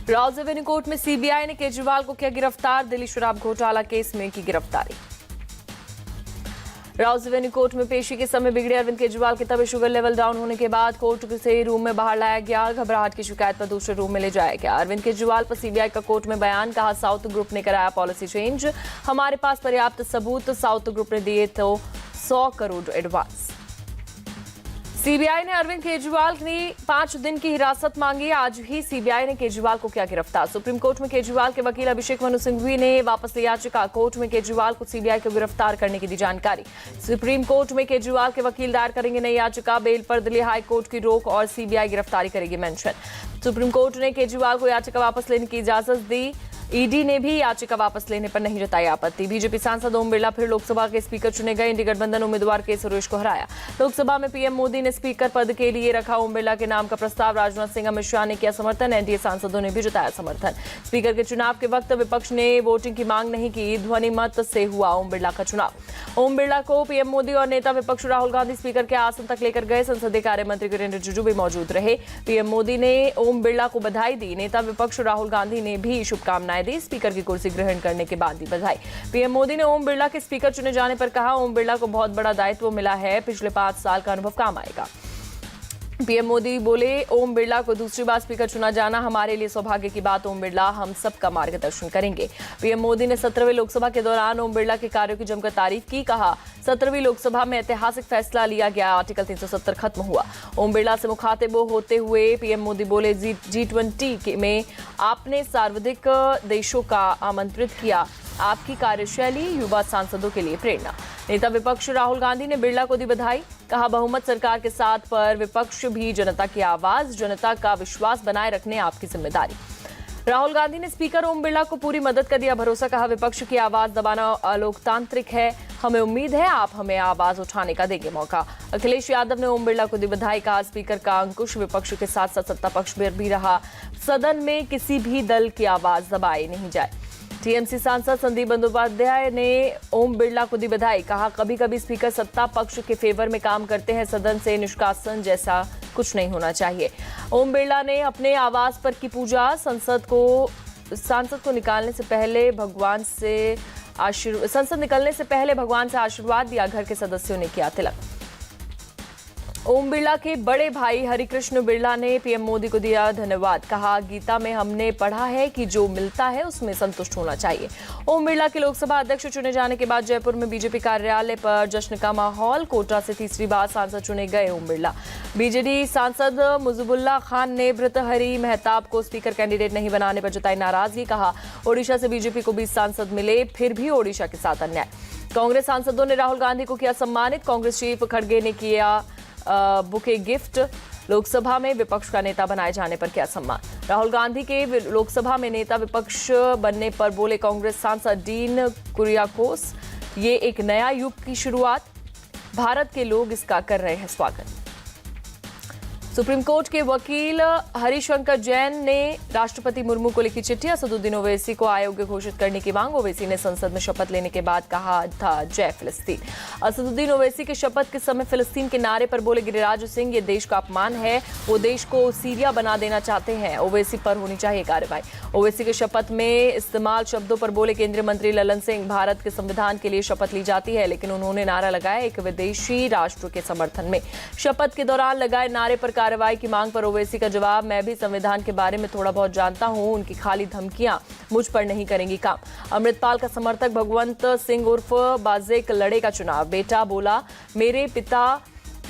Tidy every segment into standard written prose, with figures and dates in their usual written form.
Rouse Avenue court में CBI ने केजरीवाल को किया गिरफ्तार। दिल्ली शराब घोटाला केस में की गिरफ्तारी। राउज एवेन्यू कोर्ट में पेशी के समय बिगड़े अरविंद केजरीवाल की तबीयत शुगर लेवल डाउन होने के बाद कोर्ट से रूम में बाहर लाया गया। घबराहट की शिकायत पर दूसरे रूम में ले जाया गया। अरविंद केजरीवाल पर सीबीआई का कोर्ट में बयान। कहा, साउथ ग्रुप ने कराया पॉलिसी चेंज, हमारे पास पर्याप्त सबूत। साउथ ग्रुप ने दिए तो 100 करोड़ एडवांस। सीबीआई ने अरविंद केजरीवाल की 5 दिन की हिरासत मांगी। आज ही सीबीआई ने केजरीवाल को किया गिरफ्तार। सुप्रीम कोर्ट में केजरीवाल के वकील अभिषेक मनु सिंघवी ने वापस ली याचिका। कोर्ट में केजरीवाल को सीबीआई को गिरफ्तार करने की दी जानकारी। सुप्रीम कोर्ट में केजरीवाल के वकील दायर करेंगे नई याचिका। बेल पर दिल्ली हाई कोर्ट की रोक और सीबीआई गिरफ्तारी करेगी मेंशन। सुप्रीम कोर्ट ने केजरीवाल को याचिका वापस लेने की इजाजत दी। ईडी ने भी याचिका वापस लेने पर नहीं जताई आपत्ति। बीजेपी सांसद ओम बिरला फिर लोकसभा के स्पीकर चुने गए। इंडी गठबंधन उम्मीदवार के सुरेश को हराया। लोकसभा में पीएम मोदी ने स्पीकर पद के लिए रखा ओम बिरला के नाम का प्रस्ताव। राजनाथ सिंह, अमित शाह ने किया समर्थन। एनडीए सांसदों ने भी जताया समर्थन। स्पीकर के चुनाव के वक्त विपक्ष ने वोटिंग की मांग नहीं की। ध्वनि मत से हुआ ओम बिरला का चुनाव। ओम बिरला को पीएम मोदी और नेता विपक्ष राहुल गांधी स्पीकर के आसन तक लेकर गए। संसदीय कार्य मंत्री किरेन रिजिजू भी मौजूद रहे। पीएम मोदी ने ओम बिरला को बधाई दी। नेता विपक्ष राहुल गांधी ने भी शुभकामनाएं दी। स्पीकर की कुर्सी ग्रहण करने के बाद दी बधाई। पीएम मोदी ने ओम बिरला के स्पीकर चुने जाने पर कहा, ओम बिरला को बहुत बड़ा दायित्व मिला है। पिछले 5 साल का अनुभव काम आएगा। पीएम मोदी बोले, ओम बिरला को दूसरी बार स्पीकर चुना जाना हमारे लिए सौभाग्य की बात। ओम बिरला हम सबका मार्गदर्शन करेंगे। पीएम मोदी ने 17वें लोकसभा के दौरान ओम बिरला के कार्यों की जमकर तारीफ की। कहा, 17वीं लोकसभा में ऐतिहासिक फैसला लिया गया। आर्टिकल 370 खत्म हुआ। ओम बिरला से मुखातिब होते हुए पीएम मोदी बोले, G20 में आपने सर्वाधिक देशों का आमंत्रित किया। आपकी कार्यशैली युवा सांसदों के लिए प्रेरणा। नेता विपक्ष राहुल गांधी ने बिरला को दी बधाई। कहा, बहुमत सरकार के साथ पर विपक्ष भी जनता की आवाज, जनता का विश्वास बनाए रखने आपकी जिम्मेदारी। राहुल गांधी ने स्पीकर ओम बिरला को पूरी मदद का दिया भरोसा। कहा, विपक्ष की आवाज दबाना अलोकतांत्रिक है। हमें उम्मीद है आप हमें आवाज उठाने का देंगे मौका। अखिलेश यादव ने ओम बिरला को दी बधाई। कहा, स्पीकर का अंकुश विपक्ष के साथ साथ सत्ता पक्ष पर भी रहा। सदन में किसी भी दल की आवाज दबाई नहीं जाए। टीएमसी सांसद संदीप बंदोपाध्याय ने ओम बिरला को दी बधाई। कहा, कभी कभी स्पीकर सत्ता पक्ष के फेवर में काम करते हैं। सदन से निष्कासन जैसा कुछ नहीं होना चाहिए। ओम बिरला ने अपने आवास पर की पूजा। सांसद को निकालने से पहले भगवान से आशीर्वाद दिया। घर के सदस्यों ने किया तिलक। ओम बिरला के बड़े भाई हरिकृष्ण बिरला ने पीएम मोदी को दिया धन्यवाद। कहा, गीता में हमने पढ़ा है कि जो मिलता है उसमें संतुष्ट होना चाहिए। ओम बिरला के लोकसभा अध्यक्ष चुने जाने के बाद जयपुर में बीजेपी कार्यालय पर जश्न का माहौल। कोटा से तीसरी बार सांसद चुने गए ओम बिरला। बीजेडी सांसद मुजीबुल्लाह खान ने भर्तृहरि मेहताब को स्पीकर कैंडिडेट नहीं बनाने पर जताई नाराजगी। कहा, ओडिशा से बीजेपी को 20 सांसद मिले, फिर भी ओडिशा के साथ अन्याय। कांग्रेस सांसदों ने राहुल गांधी को किया सम्मानित। कांग्रेस चीफ खड़गे ने किया बुके गिफ्ट। लोकसभा में विपक्ष का नेता बनाए जाने पर किया सम्मान। राहुल गांधी के लोकसभा में नेता विपक्ष बनने पर बोले कांग्रेस सांसद डीन कुरियाकोस, ये एक नया युग की शुरुआत। भारत के लोग इसका कर रहे हैं स्वागत। सुप्रीम कोर्ट के वकील हरिशंकर जैन ने राष्ट्रपति मुर्मू को लिखी चिट्ठी। असदुद्दीन ओवैसी को अयोग्य घोषित करने की मांग। ओवैसी ने संसद में शपथ लेने के बाद कहा था, जय फिलिस्तीन। असदुद्दीन ओवैसी के शपथ के समय फिलिस्तीन के नारे पर बोले गिरिराज सिंह, ये देश का अपमान है। वो देश को सीरिया बना देना चाहते हैं। ओवैसी पर होनी चाहिए कार्रवाई। ओवैसी के शपथ में इस्तेमाल शब्दों पर बोले केंद्रीय मंत्री ललन सिंह, भारत के संविधान के लिए शपथ ली जाती है, लेकिन उन्होंने नारा लगाया एक विदेशी राष्ट्र के समर्थन में। शपथ के दौरान लगाए नारे पर कार्रवाई की मांग पर ओवैसी का जवाब, मैं भी संविधान के बारे में थोड़ा बहुत जानता हूं। उनकी खाली धमकियां मुझ पर नहीं करेंगी काम। अमृतपाल का समर्थक भगवंत सिंह उर्फ बाजेक लड़ेगा चुनाव। बेटा बोला, मेरे पिता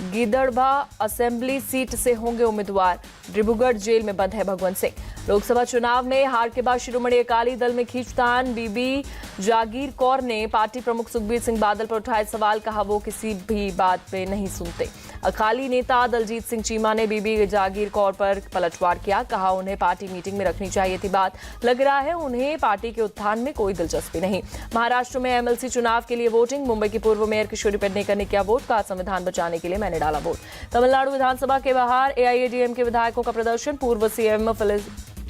गिदड़बा असेंबली सीट से होंगे उम्मीदवार। डिब्रूगढ़ जेल में बंद है भगवंत सिंह। लोकसभा चुनाव में हार के बाद शिरोमणि अकाली दल में खींचतान। बीबी जागीर कौर ने पार्टी प्रमुख सुखबीर सिंह बादल पर उठाए सवाल। कहा, वो किसी भी बात पे नहीं सुनते। अकाली नेता दलजीत सिंह चीमा ने बीबी जागीर कौर पर पलटवार किया। कहा, उन्हें पार्टी मीटिंग में रखनी चाहिए थी बात। लग रहा है उन्हें पार्टी के उत्थान में कोई दिलचस्पी नहीं। महाराष्ट्र में एमएलसी चुनाव के लिए वोटिंग। मुंबई की पूर्व मेयर किशोरी पेडनेकर ने किया वोट। कहा, संविधान बचाने के लिए मैंने डाला वोट। तमिलनाडु विधानसभा के बाहर एआईएडीएमके विधायकों का प्रदर्शन। पूर्व सीएम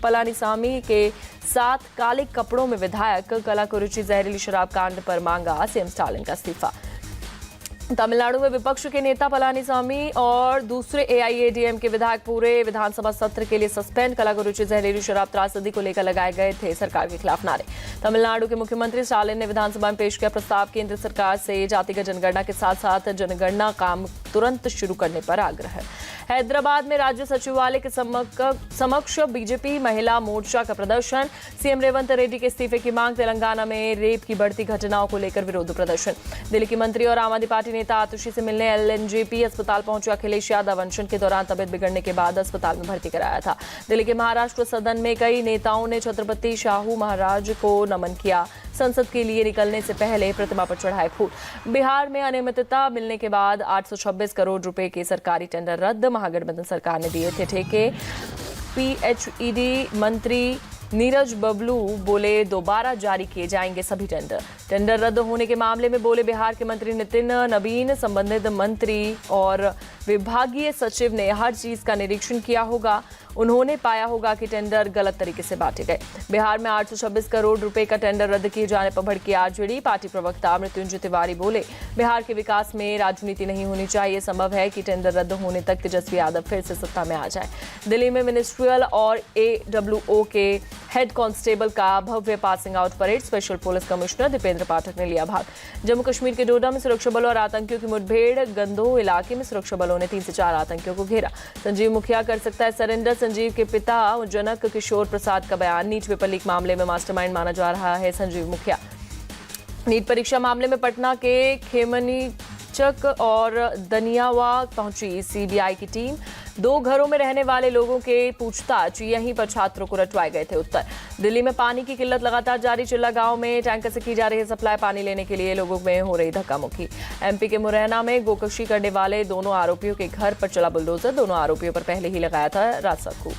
पलानीसामी के साथ काले कपड़ों में विधायक। कलाकुरुचि जहरीली शराब कांड पर मांगा सीएम स्टालिन का इस्तीफा। तमिलनाडु में विपक्ष के नेता पलानीसामी और दूसरे एआईएडीएम के विधायक पूरे विधानसभा सत्र के लिए सस्पेंड। कलागुरु जहरीली शराब त्रासदी को लेकर लगाए गए थे सरकार के खिलाफ नारे। तमिलनाडु के मुख्यमंत्री स्टालिन ने विधानसभा में पेश किया प्रस्ताव। केंद्र सरकार से जातिगत जनगणना के साथ साथ जनगणना काम तुरंत शुरू करने पर आग्रह। हैदराबाद में राज्य सचिवालय के समक्ष बीजेपी महिला मोर्चा का प्रदर्शन। सीएम रेवंत रेड्डी के इस्तीफे की मांग। तेलंगाना में रेप की बढ़ती घटनाओं को लेकर विरोध प्रदर्शन। दिल्ली की मंत्री और आम आदमी पार्टी नेता आतुषी से मिलने एलएनजेपी अस्पताल पहुंचे अखिलेश यादव। अनशन के दौरान तबियत बिगड़ने के बाद अस्पताल में भर्ती कराया था। दिल्ली के महाराष्ट्र सदन में कई नेताओं ने छत्रपति शाहू महाराज को नमन किया। संसद के लिए निकलने से पहले प्रतिमा पर चढ़ाए फूल। बिहार में अनियमितता मिलने के बाद 826 करोड़ रुपए के सरकारी टेंडर रद्द। महागठबंधन सरकार ने दिए थे ठेके। पीएचईडी मंत्री नीरज बबलू बोले दोबारा जारी किए जाएंगे सभी टेंडर। टेंडर रद्द होने के मामले में बोले बिहार के मंत्री नितिन नवीन। संबंधित मंत्री और विभागीय सचिव ने हर चीज का निरीक्षण किया होगा। उन्होंने पाया होगा कि टेंडर गलत तरीके से बांटे गए। बिहार में 826 करोड़ रुपए का टेंडर रद्द किए जाने पर भड़की आरजेडी। पार्टी प्रवक्ता मृत्युंजय तिवारी बोले बिहार के विकास में राजनीति नहीं होनी चाहिए। संभव है कि टेंडर रद्द होने तक तेजस्वी यादव फिर से सत्ता में आ जाए। दिल्ली में मिनिस्ट्रियल और एडब्ल्यूओ के हेड कांस्टेबल का भव्य passing out parade. Special police commissioner Dipendra Pathak ने लिया भाग। जम्मू कश्मीर के डोडा में सुरक्षा बलों और आतंकियों की मुठभेड़। गंदोह इलाके में सुरक्षा बलों ने 3 से 4 आतंकियों को घेरा। संजीव मुखिया कर सकता है सरेंडर। संजीव के पिता जनक किशोर प्रसाद का बयान। नीट पेपर लीक मामले में मास्टरमाइंड माना जा रहा है संजीव मुखिया। नीट परीक्षा मामले में पटना के खेमनीचक और दनियावा पहुंची सीबीआई की टीम। 2 घरों में रहने वाले लोगों के पूछताछ यहीं पर छात्रों को रटवाए गए थे उत्तर। दिल्ली में पानी की किल्लत लगातार जारी। चिल्ला गांव में टैंकर से की जा रही है सप्लाई। पानी लेने के लिए लोगों में हो रही धक्का मुक्की। एमपी के मुरैना में गोकशी करने वाले दोनों आरोपियों के घर पर चला बुलडोजर। दोनों आरोपियों पर पहले ही लगाया था राजसाखू।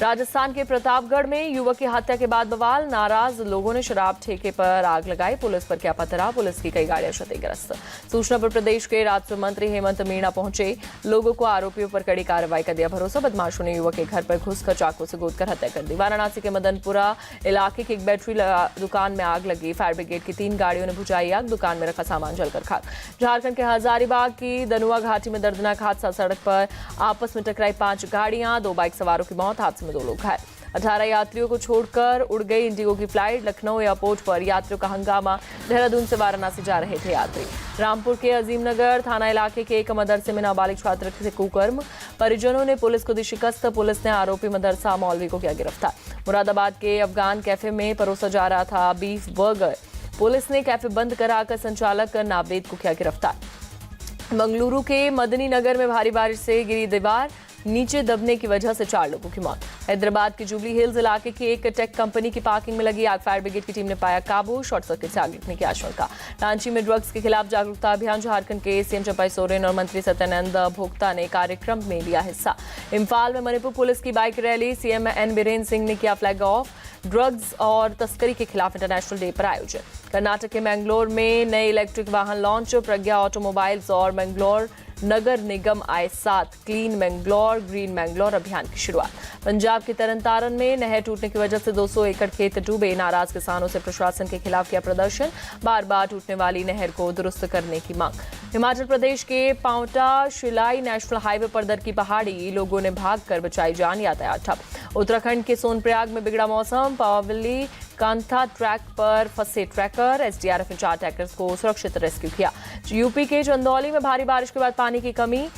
राजस्थान के प्रतापगढ़ में युवक की हत्या के बाद बवाल। नाराज लोगों ने शराब ठेके पर आग लगाई। पुलिस पर क्या पथरा। पुलिस की कई गाड़ियां क्षतिग्रस्त। सूचना पर प्रदेश के राजस्व मंत्री हेमंत मीणा पहुंचे। लोगों को आरोपियों पर कड़ी कार्रवाई का दिया भरोसा। बदमाशों ने युवक के घर पर घुसकर चाकू से गोदकर हत्या कर दी। वाराणसी के मदनपुरा इलाके की एक बैटरी दुकान में आग लगी। फायर ब्रिगेड की 3 गाड़ियों ने बुझाई आग। दुकान में रखा सामान जलकर खाक। झारखंड के हजारीबाग की दनुआ घाटी में दर्दनाक हादसा। सड़क पर आपस में टकराई 5 गाड़ियां। 2 बाइक सवारों की मौत। हादसे में 2 लोग घायल। 18 यात्रियों को छोड़कर उड़ गई इंडिगो की फ्लाइट। लखनऊ एयरपोर्ट पर यात्रियों का हंगामा। देहरादून से वाराणसी जा रहे थे यात्री। रामपुर के अजीमनगर थाना इलाके के एक मदरसे में नाबालिग छात्र से कुकर्म। परिजनों ने पुलिस को दी शिकस्त। पुलिस ने आरोपी मदरसा मौलवी को किया गिरफ्तार। मुरादाबाद के अफगान कैफे में परोसा जा रहा था बीफ बर्गर। पुलिस ने कैफे बंद कराकर संचालक नावेद को किया गिरफ्तार। मंगलुरु के मदनी नगर में भारी बारिश से गिरी दीवार। नीचे दबने की वजह से 4 लोगों की मौत। हैदराबाद के जुबली हिल्स इलाके की एक टेक कंपनी की पार्किंग में लगी आग। फायर ब्रिगेड की टीम ने पाया काबू। शॉर्ट सर्किट से आग लगने की आशंका। रांची में ड्रग्स के खिलाफ जागरूकता अभियान। झारखंड के सीएम चंपाई सोरेन और मंत्री सत्यानंद भोक्ता ने कार्यक्रम में लिया हिस्सा। इम्फाल में मणिपुर पुलिस की bike rally. CM N Biren Singh ने किया फ्लैग ऑफ। ड्रग्स और तस्करी के खिलाफ इंटरनेशनल डे पर आयोजन। कर्नाटक के मैंगलोर में नए इलेक्ट्रिक वाहन लॉन्च। प्रज्ञा ऑटोमोबाइल्स और मैंगलोर नगर निगम आए साथ। क्लीन मैंगलोर ग्रीन मैंगलोर अभियान की शुरुआत। पंजाब के तरनतारन में नहर टूटने की वजह से 200 एकड़ खेत डूबे। नाराज किसानों से प्रशासन के खिलाफ किया प्रदर्शन। बार बार टूटने वाली नहर को दुरुस्त करने की मांग। हिमाचल प्रदेश के पांवटा शिलाई नेशनल हाईवे पर दर की पहाड़ी। लोगों ने भागकर बचाई जान। यातायात ठप। उत्तराखंड के सोनप्रयाग में बिगड़ा मौसम। पावली कांथा ट्रैक पर फंसे ट्रैकर। एसडीआरएफ ने 4 ट्रैकर्स को सुरक्षित रेस्क्यू किया। यूपी के चंदौली में भारी बारिश के बाद पानी की कमी।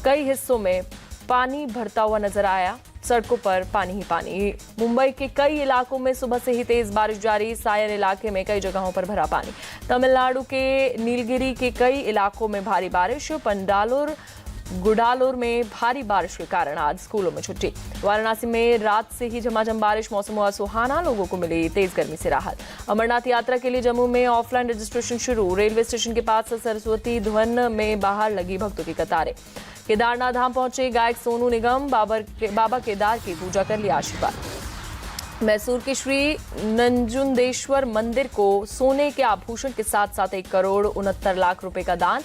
कई हिस्सों में पानी भरता हुआ नजर आया। सड़कों पर पानी ही पानी। मुंबई के कई इलाकों में सुबह से ही तेज बारिश जारी। सायन इलाके में कई जगहों पर भरा पानी। तमिलनाडु के नीलगिरी के कई इलाकों में भारी बारिश। पंडालोर गुडालोर में भारी बारिश के कारण आज स्कूलों में छुट्टी। वाराणसी में रात से ही झमाझम बारिश। मौसम हुआ सुहाना। लोगों को मिली तेज गर्मी से राहत। अमरनाथ यात्रा के लिए जम्मू में ऑफलाइन रजिस्ट्रेशन शुरू। रेलवे स्टेशन के पास सरस्वती ध्वन में बाहर लगी भक्तों की कतारें। केदारनाथ धाम पहुंचे गायक सोनू निगम। बाबा केदार की पूजा कर लिया आशीर्वाद। मैसूर के श्री नंजुंडेश्वर मंदिर को सोने के आभूषण के साथ साथ 1 करोड़ 69 लाख रुपए का दान।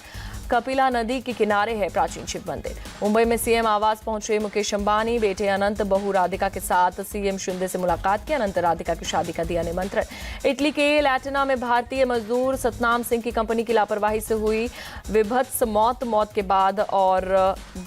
कपिला नदी के किनारे है प्राचीन शिव मंदिर। मुंबई में सीएम आवास पहुंचे मुकेश अंबानी। बेटे अनंत बहू राधिका के साथ सीएम शिंदे से मुलाकात की। अनंत राधिका की शादी का दिया निमंत्रण। इटली के लैटिना में भारतीय मजदूर सतनाम सिंह की कंपनी की लापरवाही से हुई विभत्स मौत के बाद और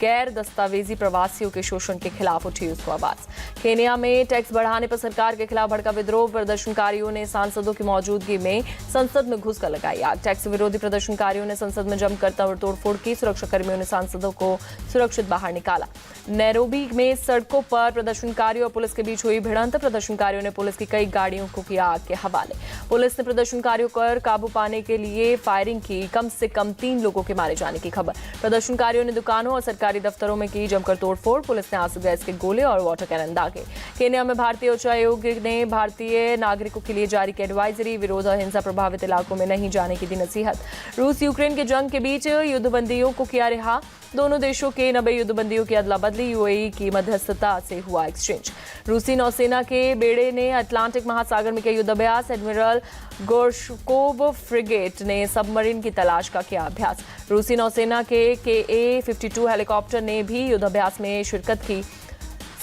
गैर दस्तावेजी प्रवासियों के शोषण के खिलाफ उठी उसको आवाज। केन्या में टैक्स बढ़ाने पर सरकार के खिलाफ भड़का विद्रोह। प्रदर्शनकारियों ने सांसदों की मौजूदगी में संसद में घुसकर लगाई आग। टैक्स विरोधी प्रदर्शनकारियों ने संसद में जमकर तोड़फोड़ की। सुरक्षाकर्मियों ने सांसदों को सुरक्षित बाहर निकाला। नैरोबी में सड़कों पर प्रदर्शनकारियों और पुलिस के बीच हुई भिड़ंत। प्रदर्शनकारियों ने पुलिस की कई गाड़ियों को किया आग के हवाले। पुलिस ने प्रदर्शनकारियों पर काबू पाने के लिए फायरिंग की। कम से कम 3 लोगों के मारे जाने की खबर। प्रदर्शनकारियों ने दुकानों और सरकारी दफ्तरों में की जमकर तोड़फोड़। पुलिस ने आंसू गैस के गोले और वाटर कैनन दागे। केन्या में भारतीय उच्चायोग ने भारतीय नागरिकों के लिए जारी की एडवाइजरी। विरोध और हिंसा प्रभावित इलाकों में नहीं जाने की दी नसीहत। रूस यूक्रेन के जंग के बीच युद्धबंदियों को किया रिहा। दोनों देशों के 90 युद्धबंदियों की अदला बदली। यूएई की मध्यस्थता से हुआ एक्सचेंज। रूसी नौसेना के बेड़े ने अटलांटिक महासागर में किया युद्धाभ्यास। एडमिरल गोर्शकोव फ्रिगेट ने सबमरीन की तलाश का किया अभ्यास। रूसी नौसेना के KA-52 हेलीकॉप्टर ने भी युद्धाभ्यास में शिरकत की।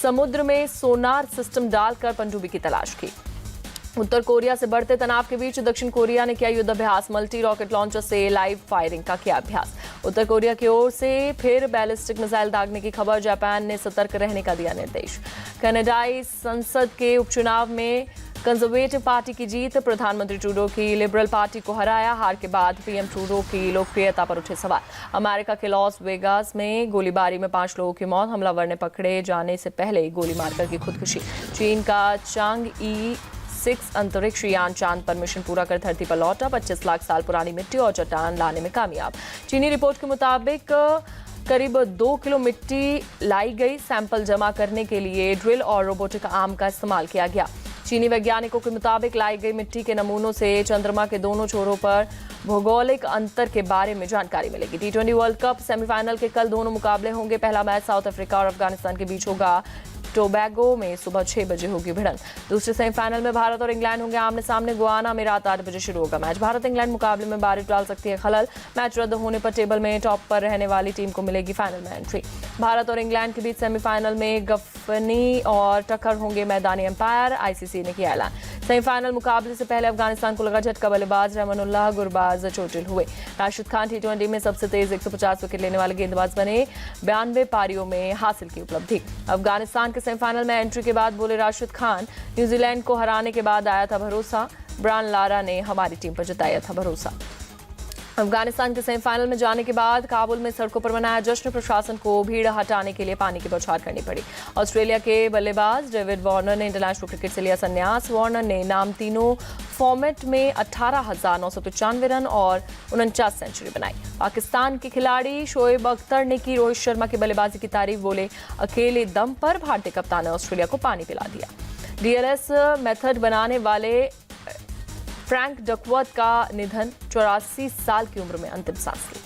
समुद्र में सोनार सिस्टम डालकर पनडुब्बी की तलाश की। उत्तर कोरिया से बढ़ते तनाव के बीच दक्षिण कोरिया ने किया युद्धाभ्यास। मल्टी रॉकेट लॉन्चर से लाइव फायरिंग का किया अभ्यास। उत्तर कोरिया की ओर से फिर बैलिस्टिक मिसाइल दागने की खबर। जापान ने सतर्क रहने का दिया निर्देश। कनाडाई संसद के उपचुनाव में कंजर्वेटिव पार्टी की जीत। प्रधानमंत्री ट्रूडो की लिबरल पार्टी को हराया। हार के बाद पीएम ट्रूडो की लोकप्रियता पर उठे सवाल। अमेरिका के लॉस वेगास में गोलीबारी में 5 लोगों की मौत। हमलावर ने पकड़े जाने से पहले गोली मारकर की खुदकुशी। चीन का चांग-ई 6 अंतरिक्ष यान चांद पर मिशन पूरा कर धरती पर लौटा। 25 लाख साल पुरानी मिट्टी और चट्टान लाने में कामयाब। चीनी रिपोर्ट के मुताबिक करीब 2 किलो मिट्टी लाई गई। सैंपल जमा करने के लिए ड्रिल और रोबोटिक आर्म का इस्तेमाल किया गया। चीनी वैज्ञानिकों के मुताबिक लाई गई मिट्टी के नमूनों से चंद्रमा के दोनों छोरों पर भौगोलिक अंतर के बारे में जानकारी मिलेगी। T20 वर्ल्ड कप सेमीफाइनल के कल दोनों मुकाबले होंगे। पहला मैच साउथ अफ्रीका और अफगानिस्तान के बीच होगा। टोबैगो में सुबह 6 बजे होगी भिड़ंत। दूसरे सेमीफाइनल में भारत और इंग्लैंड होंगे आमने सामने। गुआना में रात 8 बजे शुरू होगा मैच। भारत इंग्लैंड मुकाबले में बारिश डाल सकती है खलल। मैच रद्द होने पर टेबल में टॉप पर रहने वाली टीम को मिलेगी फाइनल में एंट्री। भारत और इंग्लैंड के बीच सेमीफाइनल में गफनी और टक्कर होंगे मैदानी एम्पायर। आईसीसी ने किया ऐलान। सेमीफाइनल मुकाबले से पहले अफगानिस्तान को लगा झटका। बल्लेबाज रहमानुल्लाह गुरबाज चोटिल हुए। राशिद खान T20 में सबसे तेज 150 विकेट लेने वाले गेंदबाज बने। 92 पारियों में हासिल की उपलब्धि। अफगानिस्तान के सेमीफाइनल में एंट्री के बाद बोले राशिद खान, न्यूजीलैंड को हराने के बाद आया था भरोसा। ब्रायन लारा ने हमारी टीम पर जताया था भरोसा। अफगानिस्तान के सेमीफाइनल में जाने के बाद काबुल में सड़कों पर मनाया जश्न। प्रशासन को भीड़ हटाने के लिए पानी की बौछार करनी पड़ी। ऑस्ट्रेलिया के बल्लेबाज डेविड वार्नर ने इंटरनेशनल क्रिकेट से लिया संन्यास। वार्नर ने नाम तीनों फॉर्मेट में 18,995 रन और 49 सेंचुरी बनाई। पाकिस्तान के खिलाड़ी शोएब अख्तर ने की रोहित शर्मा की बल्लेबाजी की तारीफ। बोले अकेले दम पर भारतीय कप्तान ने ऑस्ट्रेलिया को पानी पिला दिया। DLS मेथड बनाने वाले फ्रैंक डकवर्थ का निधन। 84 साल की उम्र में अंतिम सांस ली।